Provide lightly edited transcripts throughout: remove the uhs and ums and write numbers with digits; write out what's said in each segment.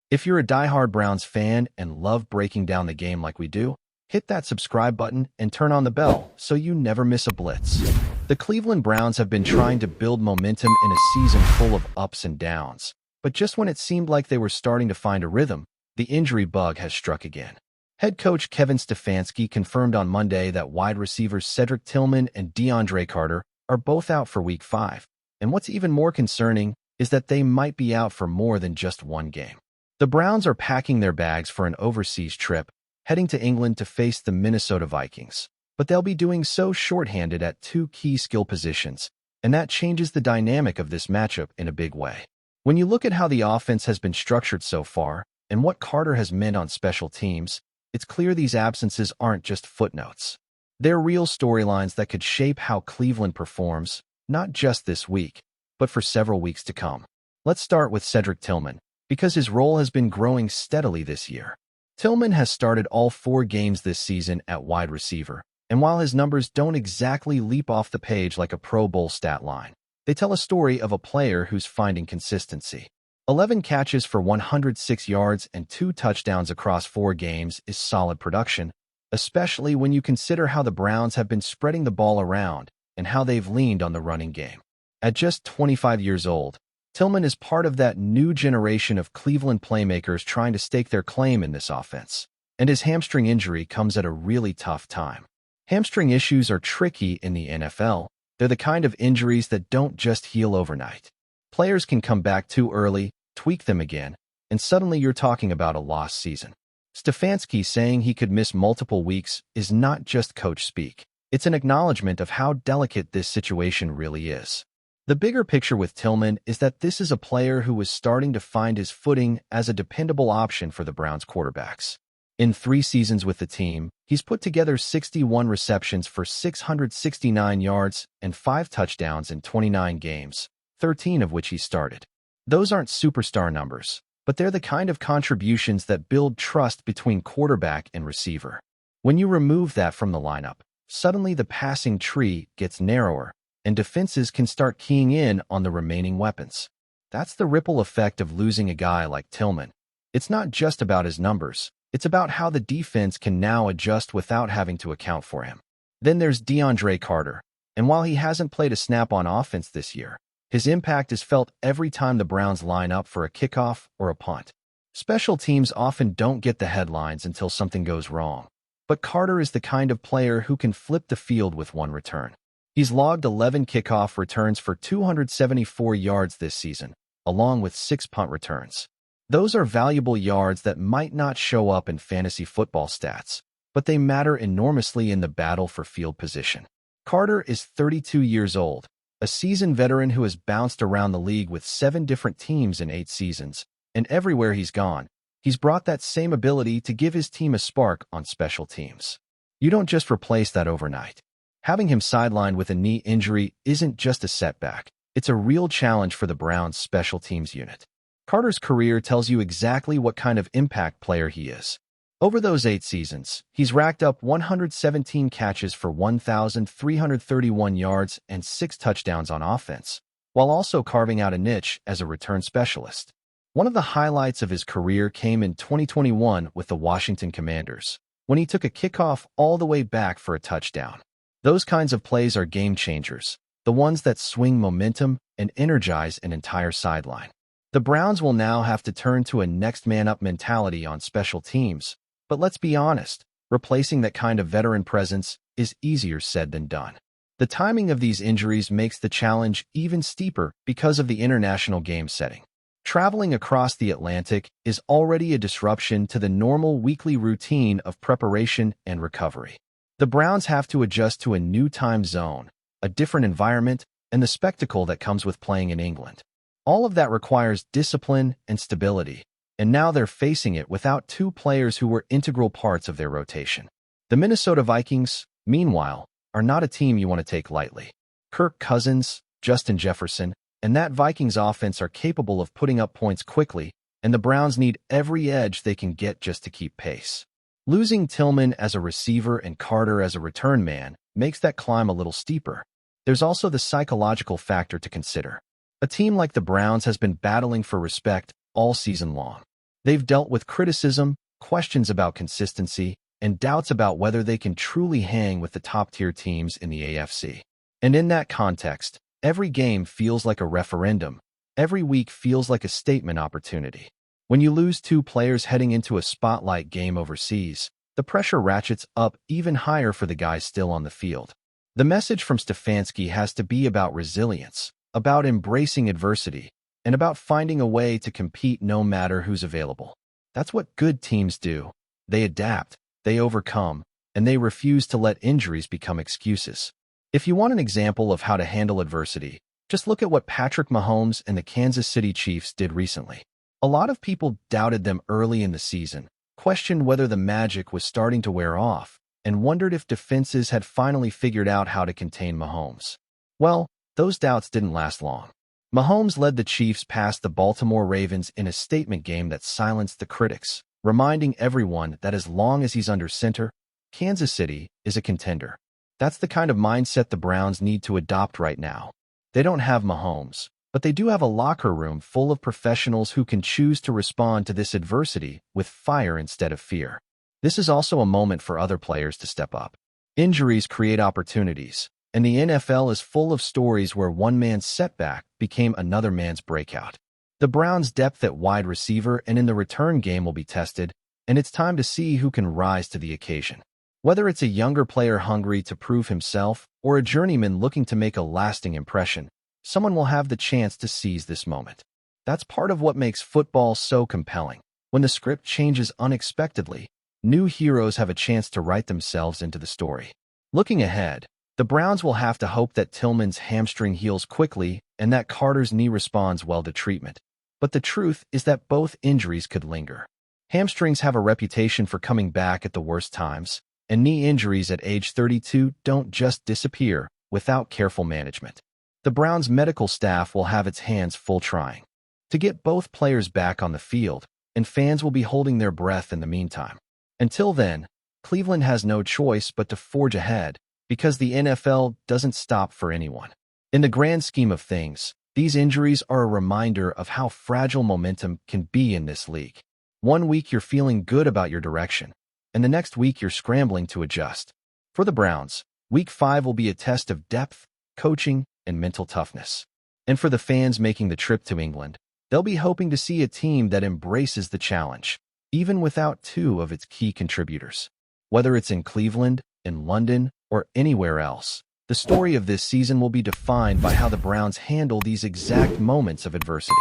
If you're a diehard Browns fan and love breaking down the game like we do, hit that subscribe button and turn on the bell so you never miss a blitz. The Cleveland Browns have been trying to build momentum in a season full of ups and downs. But just when it seemed like they were starting to find a rhythm, the injury bug has struck again. Head coach Kevin Stefanski confirmed on Monday that wide receivers Cedric Tillman and DeAndre Carter are both out for Week 5. And what's even more concerning is that they might be out for more than just one game. The Browns are packing their bags for an overseas trip, heading to England to face the Minnesota Vikings. But they'll be doing so shorthanded at two key skill positions, and that changes the dynamic of this matchup in a big way. When you look at how the offense has been structured so far, and what Carter has meant on special teams, it's clear these absences aren't just footnotes. They're real storylines that could shape how Cleveland performs, not just this week, but for several weeks to come. Let's start with Cedric Tillman, because his role has been growing steadily this year. Tillman has started all 4 games this season at wide receiver, and while his numbers don't exactly leap off the page like a Pro Bowl stat line, they tell a story of a player who's finding consistency. 11 catches for 106 yards and 2 touchdowns across 4 games is solid production, especially when you consider how the Browns have been spreading the ball around and how they've leaned on the running game. At just 25 years old, Tillman is part of that new generation of Cleveland playmakers trying to stake their claim in this offense. And his hamstring injury comes at a really tough time. Hamstring issues are tricky in the NFL. They're the kind of injuries that don't just heal overnight. Players can come back too early, tweak them again, and suddenly you're talking about a lost season. Stefanski saying he could miss multiple weeks is not just coach speak. It's an acknowledgement of how delicate this situation really is. The bigger picture with Tillman is that this is a player who was starting to find his footing as a dependable option for the Browns quarterbacks. In 3 seasons with the team, he's put together 61 receptions for 669 yards and 5 touchdowns in 29 games, 13 of which he started. Those aren't superstar numbers, but they're the kind of contributions that build trust between quarterback and receiver. When you remove that from the lineup, suddenly the passing tree gets narrower, and defenses can start keying in on the remaining weapons. That's the ripple effect of losing a guy like Tillman. It's not just about his numbers. It's about how the defense can now adjust without having to account for him. Then there's DeAndre Carter, and while he hasn't played a snap on offense this year, his impact is felt every time the Browns line up for a kickoff or a punt. Special teams often don't get the headlines until something goes wrong, but Carter is the kind of player who can flip the field with one return. He's logged 11 kickoff returns for 274 yards this season, along with 6 punt returns. Those are valuable yards that might not show up in fantasy football stats, but they matter enormously in the battle for field position. Carter is 32 years old, a seasoned veteran who has bounced around the league with 7 different teams in 8 seasons, and everywhere he's gone, he's brought that same ability to give his team a spark on special teams. You don't just replace that overnight. Having him sidelined with a knee injury isn't just a setback. It's a real challenge for the Browns' special teams unit. Carter's career tells you exactly what kind of impact player he is. Over those 8 seasons, he's racked up 117 catches for 1,331 yards and 6 touchdowns on offense, while also carving out a niche as a return specialist. One of the highlights of his career came in 2021 with the Washington Commanders, when he took a kickoff all the way back for a touchdown. Those kinds of plays are game changers, the ones that swing momentum and energize an entire sideline. The Browns will now have to turn to a next-man-up mentality on special teams, but let's be honest, replacing that kind of veteran presence is easier said than done. The timing of these injuries makes the challenge even steeper because of the international game setting. Traveling across the Atlantic is already a disruption to the normal weekly routine of preparation and recovery. The Browns have to adjust to a new time zone, a different environment, and the spectacle that comes with playing in England. All of that requires discipline and stability, and now they're facing it without 2 players who were integral parts of their rotation. The Minnesota Vikings, meanwhile, are not a team you want to take lightly. Kirk Cousins, Justin Jefferson, and that Vikings offense are capable of putting up points quickly, and the Browns need every edge they can get just to keep pace. Losing Tillman as a receiver and Carter as a return man makes that climb a little steeper. There's also the psychological factor to consider. A team like the Browns has been battling for respect all season long. They've dealt with criticism, questions about consistency, and doubts about whether they can truly hang with the top-tier teams in the AFC. And in that context, every game feels like a referendum. Every week feels like a statement opportunity. When you lose two players heading into a spotlight game overseas, the pressure ratchets up even higher for the guys still on the field. The message from Stefanski has to be about resilience, about embracing adversity, and about finding a way to compete no matter who's available. That's what good teams do. They adapt, they overcome, and they refuse to let injuries become excuses. If you want an example of how to handle adversity, just look at what Patrick Mahomes and the Kansas City Chiefs did recently. A lot of people doubted them early in the season, questioned whether the magic was starting to wear off, and wondered if defenses had finally figured out how to contain Mahomes. Well, those doubts didn't last long. Mahomes led the Chiefs past the Baltimore Ravens in a statement game that silenced the critics, reminding everyone that as long as he's under center, Kansas City is a contender. That's the kind of mindset the Browns need to adopt right now. They don't have Mahomes, but they do have a locker room full of professionals who can choose to respond to this adversity with fire instead of fear. This is also a moment for other players to step up. Injuries create opportunities, and the NFL is full of stories where one man's setback became another man's breakout. The Browns' depth at wide receiver and in the return game will be tested, and it's time to see who can rise to the occasion. Whether it's a younger player hungry to prove himself or a journeyman looking to make a lasting impression, someone will have the chance to seize this moment. That's part of what makes football so compelling. When the script changes unexpectedly, new heroes have a chance to write themselves into the story. Looking ahead, the Browns will have to hope that Tillman's hamstring heals quickly and that Carter's knee responds well to treatment. But the truth is that both injuries could linger. Hamstrings have a reputation for coming back at the worst times, and knee injuries at age 32 don't just disappear without careful management. The Browns' medical staff will have its hands full trying to get both players back on the field, and fans will be holding their breath in the meantime. Until then, Cleveland has no choice but to forge ahead, because the NFL doesn't stop for anyone. In the grand scheme of things, these injuries are a reminder of how fragile momentum can be in this league. One week you're feeling good about your direction, and the next week you're scrambling to adjust. For the Browns, Week 5 will be a test of depth, coaching, and mental toughness. And for the fans making the trip to England, they'll be hoping to see a team that embraces the challenge, even without two of its key contributors. Whether it's in Cleveland, in London, or anywhere else, the story of this season will be defined by how the Browns handle these exact moments of adversity.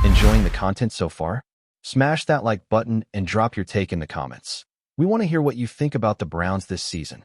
Enjoying the content so far? Smash that like button and drop your take in the comments. We want to hear what you think about the Browns this season.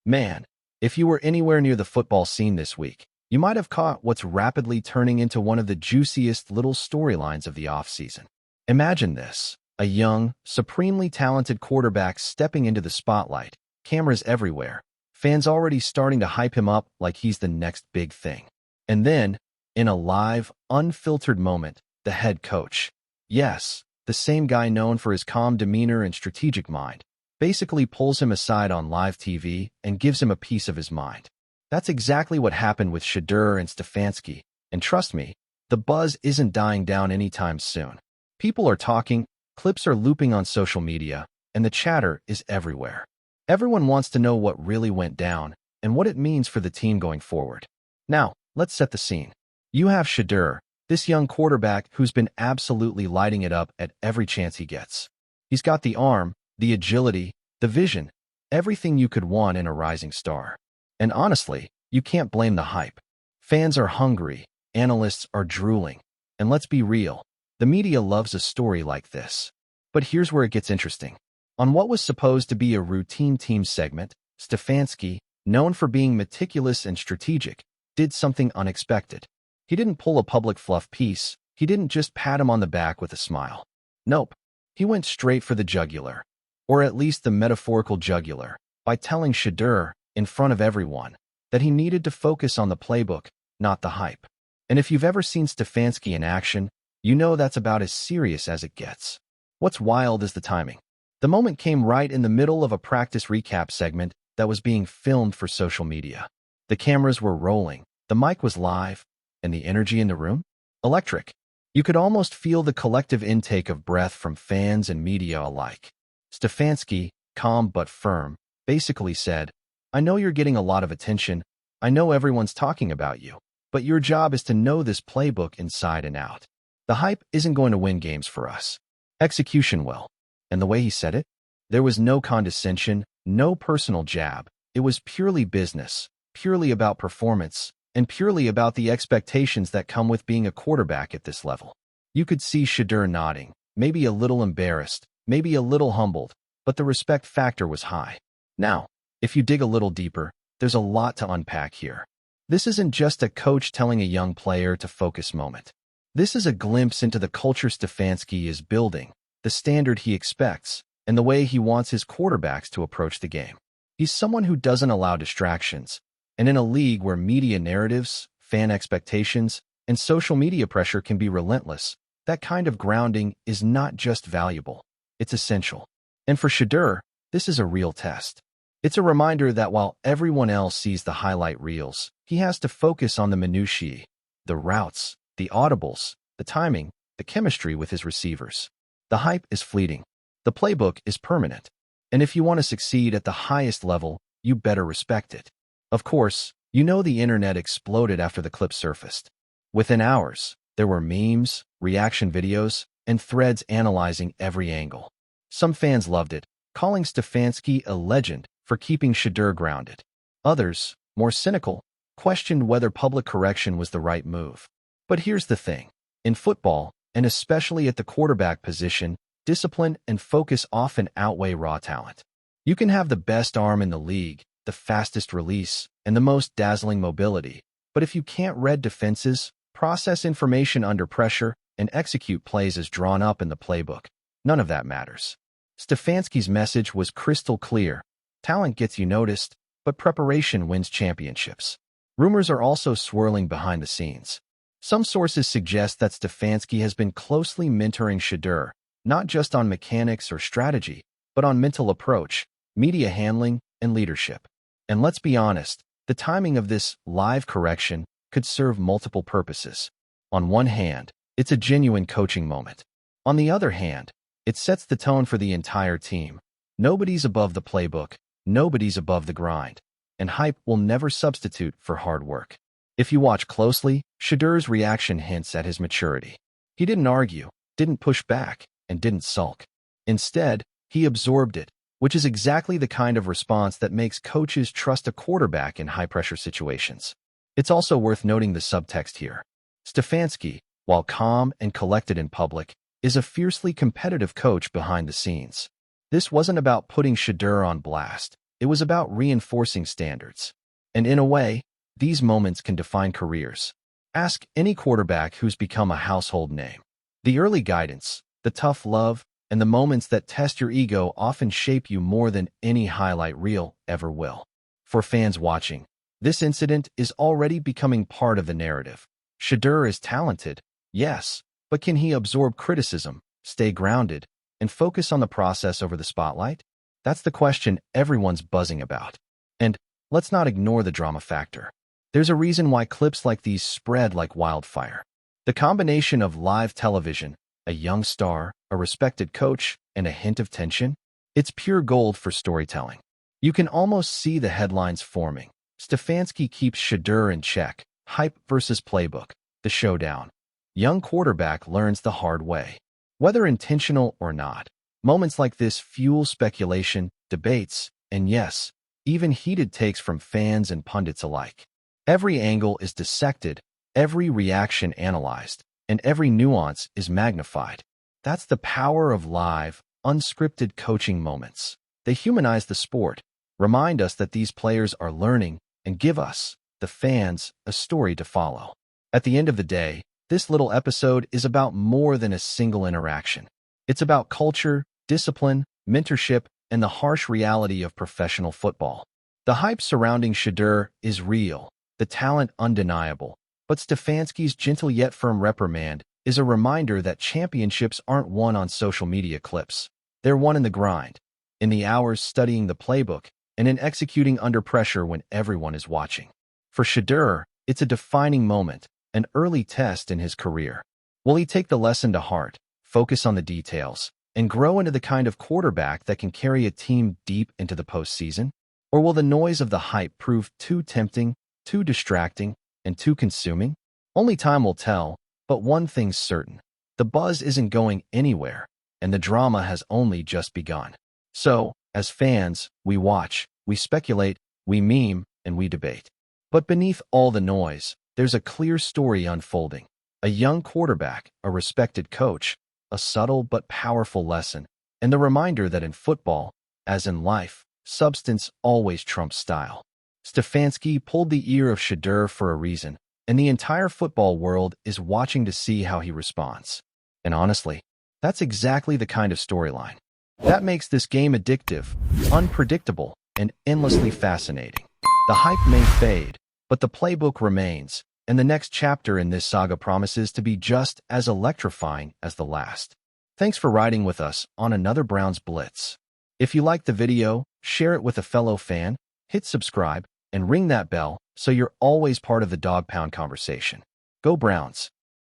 Man, if you were anywhere near the football scene this week, you might have caught what's rapidly turning into one of the juiciest little storylines of the offseason. Imagine this: a young, supremely talented quarterback stepping into the spotlight, cameras everywhere, fans already starting to hype him up like he's the next big thing. And then, in a live, unfiltered moment, the head coach, yes, the same guy known for his calm demeanor and strategic mind, basically pulls him aside on live TV and gives him a piece of his mind. That's exactly what happened with Shedeur and Stefanski, and trust me, the buzz isn't dying down anytime soon. People are talking, clips are looping on social media, and the chatter is everywhere. Everyone wants to know what really went down and what it means for the team going forward. Now, let's set the scene. You have Shedeur, this young quarterback who's been absolutely lighting it up at every chance he gets. He's got the arm, the agility, the vision, everything you could want in a rising star. And honestly, you can't blame the hype. Fans are hungry, analysts are drooling, and let's be real, the media loves a story like this. But here's where it gets interesting. On what was supposed to be a routine team segment, Stefanski, known for being meticulous and strategic, did something unexpected. He didn't pull a public fluff piece, he didn't just pat him on the back with a smile. Nope, he went straight for the jugular, or at least the metaphorical jugular, by telling Shedeur, in front of everyone, that he needed to focus on the playbook, not the hype. And if you've ever seen Stefanski in action, you know that's about as serious as it gets. What's wild is the timing. The moment came right in the middle of a practice recap segment that was being filmed for social media. The cameras were rolling, the mic was live, and the energy in the room? Electric. You could almost feel the collective intake of breath from fans and media alike. Stefanski, calm but firm, basically said, "I know you're getting a lot of attention. I know everyone's talking about you. But your job is to know this playbook inside and out. The hype isn't going to win games for us. Execution will." And the way he said it, there was no condescension, no personal jab. It was purely business, purely about performance, and purely about the expectations that come with being a quarterback at this level. You could see Shedeur nodding, maybe a little embarrassed, maybe a little humbled, but the respect factor was high. Now, if you dig a little deeper, there's a lot to unpack here. This isn't just a coach telling a young player to focus moment. This is a glimpse into the culture Stefanski is building, the standard he expects, and the way he wants his quarterbacks to approach the game. He's someone who doesn't allow distractions, and in a league where media narratives, fan expectations, and social media pressure can be relentless, that kind of grounding is not just valuable, it's essential. And for Shedeur, this is a real test. It's a reminder that while everyone else sees the highlight reels, he has to focus on the minutiae, the routes, the audibles, the timing, the chemistry with his receivers. The hype is fleeting. The playbook is permanent. And if you want to succeed at the highest level, you better respect it. Of course, you know the internet exploded after the clip surfaced. Within hours, there were memes, reaction videos, and threads analyzing every angle. Some fans loved it, calling Stefanski a legend for keeping Shedeur grounded. Others, more cynical, questioned whether public correction was the right move. But here's the thing. In football, and especially at the quarterback position, discipline and focus often outweigh raw talent. You can have the best arm in the league, the fastest release, and the most dazzling mobility, but if you can't read defenses, process information under pressure, and execute plays as drawn up in the playbook, none of that matters. Stefanski's message was crystal clear. Talent gets you noticed, but preparation wins championships. Rumors are also swirling behind the scenes. Some sources suggest that Stefanski has been closely mentoring Shedeur, not just on mechanics or strategy, but on mental approach, media handling, and leadership. And let's be honest, the timing of this live correction could serve multiple purposes. On one hand, it's a genuine coaching moment. On the other hand, it sets the tone for the entire team. Nobody's above the playbook, nobody's above the grind, and hype will never substitute for hard work. If you watch closely, Shedeur's reaction hints at his maturity. He didn't argue, didn't push back, and didn't sulk. Instead, he absorbed it, which is exactly the kind of response that makes coaches trust a quarterback in high-pressure situations. It's also worth noting the subtext here. Stefanski, while calm and collected in public, is a fiercely competitive coach behind the scenes. This wasn't about putting Shedeur on blast. It was about reinforcing standards. And in a way, these moments can define careers. Ask any quarterback who's become a household name. The early guidance, the tough love, and the moments that test your ego often shape you more than any highlight reel ever will. For fans watching, this incident is already becoming part of the narrative. Shedeur is talented, yes, but can he absorb criticism, stay grounded, and focus on the process over the spotlight? That's the question everyone's buzzing about. And let's not ignore the drama factor. There's a reason why clips like these spread like wildfire. The combination of live television, a young star, a respected coach, and a hint of tension, it's pure gold for storytelling. You can almost see the headlines forming. Stefanski keeps Shedeur in check. Hype versus playbook. The showdown. Young quarterback learns the hard way. Whether intentional or not, moments like this fuel speculation, debates, and yes, even heated takes from fans and pundits alike. Every angle is dissected, every reaction analyzed, and every nuance is magnified. That's the power of live, unscripted coaching moments. They humanize the sport, remind us that these players are learning, and give us, the fans, a story to follow. At the end of the day, this little episode is about more than a single interaction. It's about culture, discipline, mentorship, and the harsh reality of professional football. The hype surrounding Shedeur is real, the talent undeniable, but Stefanski's gentle yet firm reprimand is a reminder that championships aren't won on social media clips. They're won in the grind, in the hours studying the playbook, and in executing under pressure when everyone is watching. For Shedeur, it's a defining moment, an early test in his career. Will he take the lesson to heart, focus on the details, and grow into the kind of quarterback that can carry a team deep into the postseason? Or will the noise of the hype prove too tempting, too distracting, and too consuming? Only time will tell, but one thing's certain. The buzz isn't going anywhere, and the drama has only just begun. So, as fans, we watch, we speculate, we meme, and we debate. But beneath all the noise, there's a clear story unfolding. A young quarterback, a respected coach, a subtle but powerful lesson, and the reminder that in football, as in life, substance always trumps style. Stefanski pulled the ear of Shedeur for a reason, and the entire football world is watching to see how he responds. And honestly, that's exactly the kind of storyline that makes this game addictive, unpredictable, and endlessly fascinating. The hype may fade, but the playbook remains, and the next chapter in this saga promises to be just as electrifying as the last. Thanks for riding with us on another Browns Blitz. If you liked the video, share it with a fellow fan, hit subscribe, and ring that bell so you're always part of the Dawg Pound conversation. Go Browns!